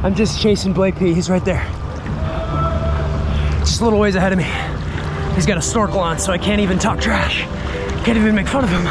I'm just chasing Blake P. He's right there. Just a little ways ahead of me. He's got a snorkel on, so I can't even talk trash. Can't even make fun of him.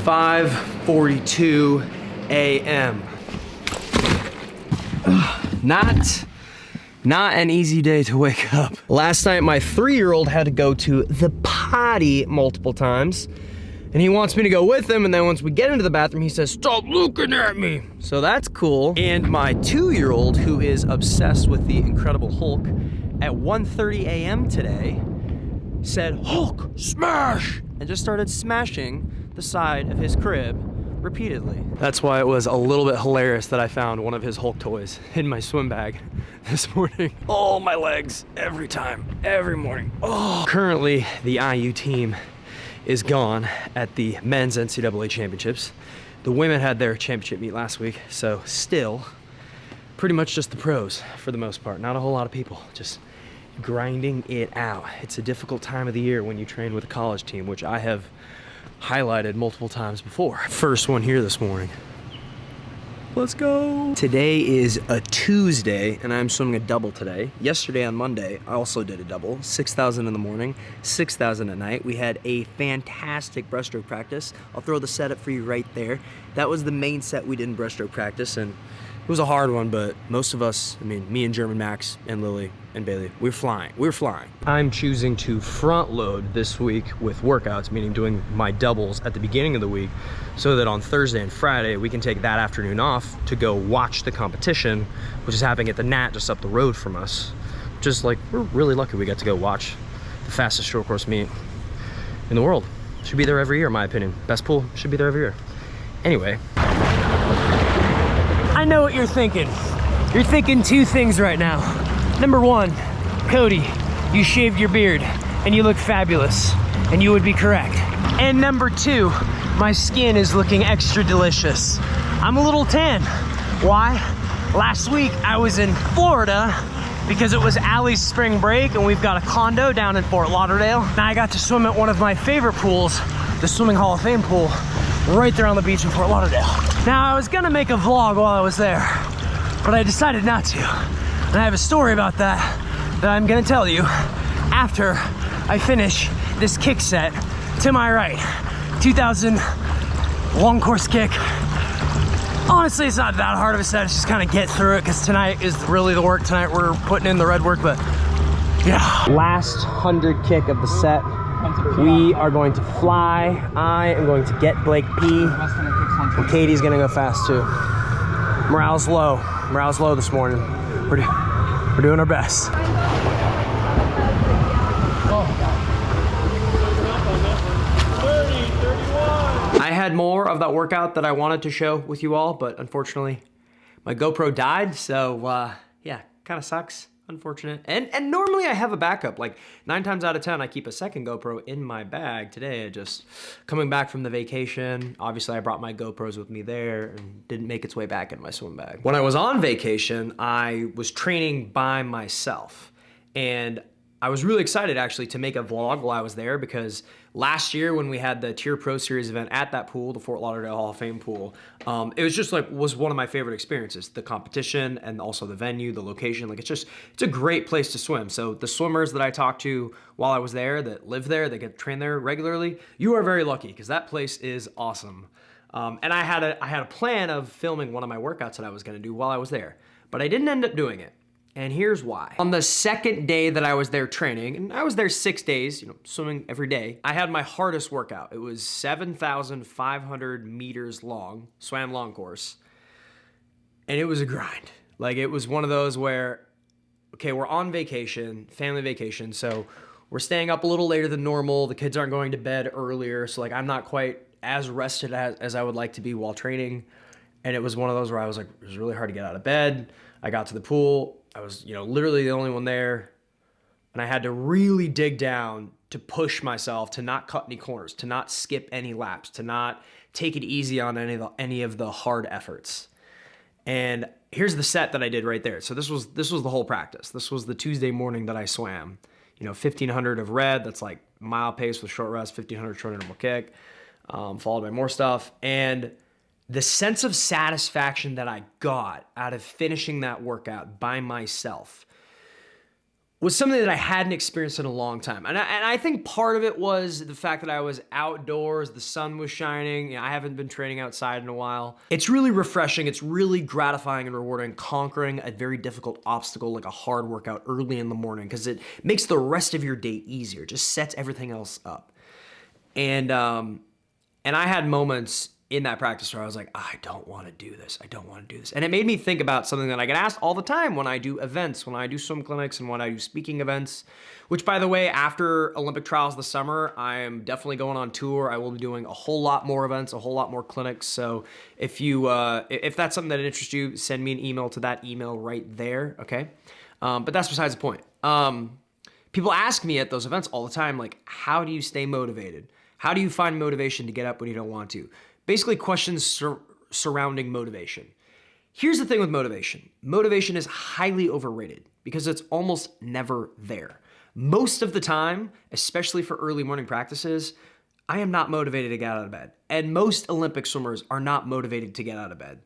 (5:42 a.m.) Not an easy day to wake up. Last night, my 3-year-old had to go to the potty multiple times, and he wants me to go with him, and then once we get into the bathroom, he says, "Stop looking at me." So that's cool. And my 2-year-old, who is obsessed with the Incredible Hulk, at 1:30 a.m. today, said, "Hulk, smash!" and just started smashing the side of his crib repeatedly. That's why it was a little bit hilarious that I found one of his Hulk toys in my swim bag this morning. Oh, my legs, every time, every morning. Oh. Currently, the IU team is gone at the men's NCAA championships. The women had their championship meet last week, so still pretty much just the pros for the most part. Not a whole lot of people, just grinding it out. It's a difficult time of the year when you train with a college team, which I have highlighted multiple times before. First one here this morning. Let's go. Today is a Tuesday, and I'm swimming a double today. Yesterday on Monday, I also did a double, 6,000 in the morning, 6,000 at night. We had a fantastic breaststroke practice. I'll throw the setup for you right there. That was the main set we did in breaststroke practice, and it was a hard one, but most of us, I mean, me and German Max and Lily and Bailey, we're flying. I'm choosing to front load this week with workouts, meaning doing my doubles at the beginning of the week, so that on Thursday and Friday, we can take that afternoon off to go watch the competition, which is happening at the Nat just up the road from us. Just like, we're really lucky we got to go watch the fastest short course meet in the world. Should be there every year, in my opinion. Best pool, should be there every year. Anyway. I know what you're thinking. You're thinking two things right now. Number one, Cody, you shaved your beard and you look fabulous, and you would be correct. And number two, my skin is looking extra delicious. I'm a little tan. Why? Last week I was in Florida because it was Allie's spring break, and we've got a condo down in Fort Lauderdale. And I got to swim at one of my favorite pools, the Swimming Hall of Fame pool, right there on the beach in Fort Lauderdale. Now, I was gonna make a vlog while I was there, but I decided not to. And I have a story about that I'm gonna tell you after I finish this kick set. To my right, 2,000 long course kick. Honestly, it's not that hard of a set. It's just kind of get through it, because tonight is really the work. Tonight we're putting in the red work, but yeah. Last 100 kick of the set. We are going to fly. I am going to get Blake P. And Katie's gonna go fast too. Morale's low. Morale's low this morning. We're doing our best. I had more of that workout that I wanted to show with you all, but unfortunately my GoPro died, so yeah, kind of sucks. Unfortunate. And normally I have a backup. Like 9 times out of 10, I keep a second GoPro in my bag. Today, I just coming back from the vacation. Obviously, I brought my GoPros with me there and didn't make its way back in my swim bag. When I was on vacation, I was training by myself, and I was really excited actually to make a vlog while I was there, because last year when we had the Tier Pro Series event at that pool, the Fort Lauderdale Hall of Fame pool, it was just was one of my favorite experiences. The competition and also the venue, the location, it's a great place to swim. So the swimmers that I talked to while I was there, that live there, that get trained there regularly, you are very lucky, because that place is awesome. And I had a plan of filming one of my workouts that I was gonna do while I was there, but I didn't end up doing it. And here's why. On the second day that I was there training, and I was there 6 days, swimming every day, I had my hardest workout. It was 7,500 meters long, swam long course, and it was a grind. It was one of those where, okay, we're on vacation, family vacation, so we're staying up a little later than normal. The kids aren't going to bed earlier, so I'm not quite as rested as I would like to be while training. And it was one of those where I was it was really hard to get out of bed. I got to the pool. I was, literally the only one there, and I had to really dig down to push myself to not cut any corners, to not skip any laps, to not take it easy on any of the hard efforts. And here's the set that I did right there. So this was the whole practice. This was the Tuesday morning that I swam. 1,500 of red, that's like mile pace with short rest, 1,500 short interval kick, followed by more stuff. And the sense of satisfaction that I got out of finishing that workout by myself was something that I hadn't experienced in a long time. And I think part of it was the fact that I was outdoors, the sun was shining. I haven't been training outside in a while. It's really refreshing. It's really gratifying and rewarding conquering a very difficult obstacle like a hard workout early in the morning, because it makes the rest of your day easier. It just sets everything else up. And I had moments in that practice where I was like, I don't want to do this. I don't want to do this. And it made me think about something that I get asked all the time when I do events, when I do swim clinics and when I do speaking events, which, by the way, after Olympic trials this summer, I am definitely going on tour. I will be doing a whole lot more events, a whole lot more clinics. So if that's something that interests you, send me an email to that email right there, okay? But that's besides the point. People ask me at those events all the time, like, how do you stay motivated? How do you find motivation to get up when you don't want to? Basically, questions surrounding motivation. Here's the thing with motivation. Motivation is highly overrated because it's almost never there. Most of the time, especially for early morning practices, I am not motivated to get out of bed. And most Olympic swimmers are not motivated to get out of bed.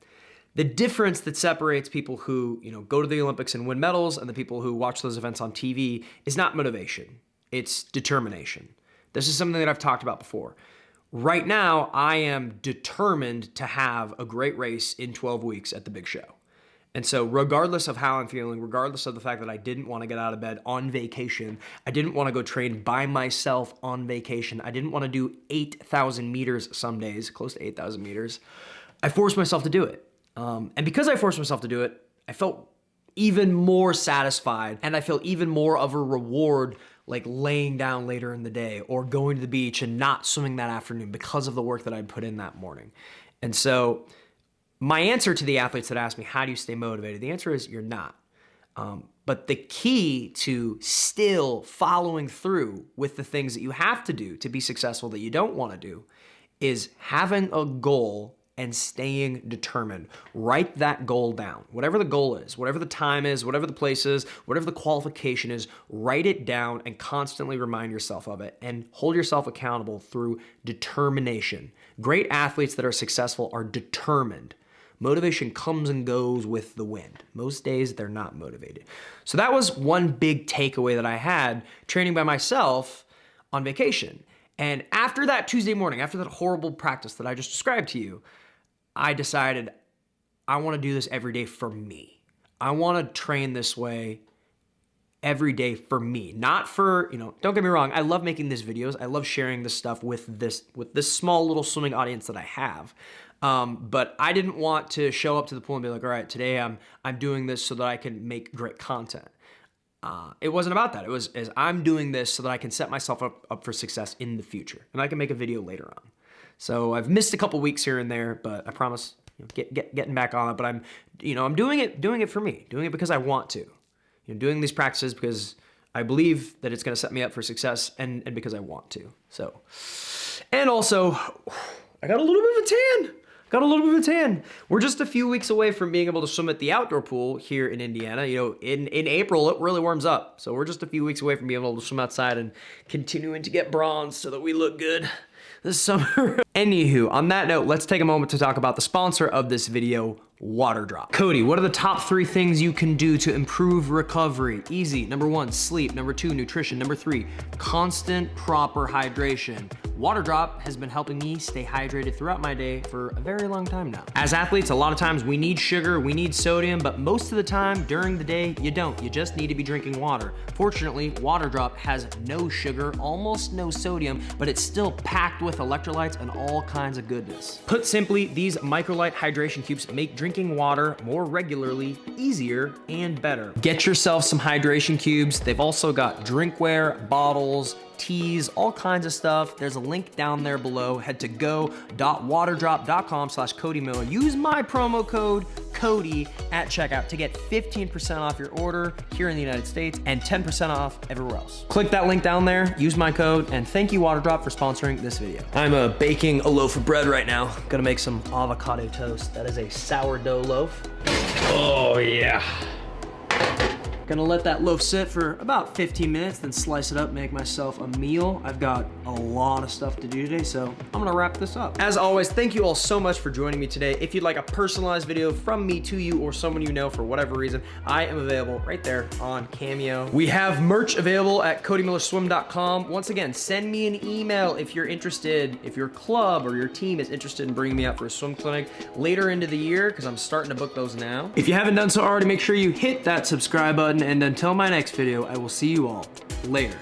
The difference that separates people who, go to the Olympics and win medals and the people who watch those events on TV is not motivation. It's determination. This is something that I've talked about before. Right now, I am determined to have a great race in 12 weeks at the big show. And so regardless of how I'm feeling, regardless of the fact that I didn't want to get out of bed on vacation, I didn't want to go train by myself on vacation, I didn't want to do 8,000 meters some days, close to 8,000 meters, I forced myself to do it. And because I forced myself to do it, I felt even more satisfied and I felt even more of a reward like laying down later in the day or going to the beach and not swimming that afternoon because of the work that I'd put in that morning. And so my answer to the athletes that ask me, how do you stay motivated? The answer is you're not. But the key to still following through with the things that you have to do to be successful that you don't want to do is having a goal and staying determined. Write that goal down. Whatever the goal is, whatever the time is, whatever the place is, whatever the qualification is, write it down and constantly remind yourself of it and hold yourself accountable through determination. Great athletes that are successful are determined. Motivation comes and goes with the wind. Most days they're not motivated. So that was one big takeaway that I had training by myself on vacation. And after that Tuesday morning, after that horrible practice that I just described to you, I decided I want to do this every day for me. I want to train this way every day for me, not for, don't get me wrong. I love making these videos. I love sharing this stuff with this small little swimming audience that I have. But I didn't want to show up to the pool and be like, all right, today I'm doing this so that I can make great content. It wasn't about that. It was as I'm doing this so that I can set myself up for success in the future and I can make a video later on. So I've missed a couple weeks here and there, but I promise getting back on it. But I'm doing it for me, doing it because I want to. Doing these practices because I believe that it's going to set me up for success and because I want to. So, and also I got a little bit of a tan. We're just a few weeks away from being able to swim at the outdoor pool here in Indiana. In April, it really warms up. So we're just a few weeks away from being able to swim outside and continuing to get bronze so that we look good this summer. Anywho, on that note, let's take a moment to talk about the sponsor of this video, WaterDrop. Cody, what are the top 3 things you can do to improve recovery? Easy. Number 1, sleep. Number 2, nutrition. Number 3, constant, proper hydration. WaterDrop has been helping me stay hydrated throughout my day for a very long time now. As athletes, a lot of times we need sugar, we need sodium, but most of the time during the day, you don't. You just need to be drinking water. Fortunately, WaterDrop has no sugar, almost no sodium, but it's still packed with electrolytes and all kinds of goodness. Put simply, these microlight hydration cubes make drinking water more regularly easier and better. Get yourself some hydration cubes. They've also got drinkware, bottles, teas, all kinds of stuff. There's a link down there below. Head to go.waterdrop.com/CodyMiller. Use my promo code Cody at checkout to get 15% off your order here in the United States and 10% off everywhere else. Click that link down there, use my code, and thank you WaterDrop for sponsoring this video. I'm baking a loaf of bread right now. Gonna make some avocado toast. That is a sourdough loaf. Oh yeah. Gonna let that loaf sit for about 15 minutes, then slice it up, make myself a meal. I've got a lot of stuff to do today, so I'm gonna wrap this up. As always, thank you all so much for joining me today. If you'd like a personalized video from me to you or someone you know for whatever reason, I am available right there on Cameo. We have merch available at CodyMillerSwim.com. Once again, send me an email if you're interested, if your club or your team is interested in bringing me out for a swim clinic later into the year, because I'm starting to book those now. If you haven't done so already, make sure you hit that subscribe button, and until my next video, I will see you all later.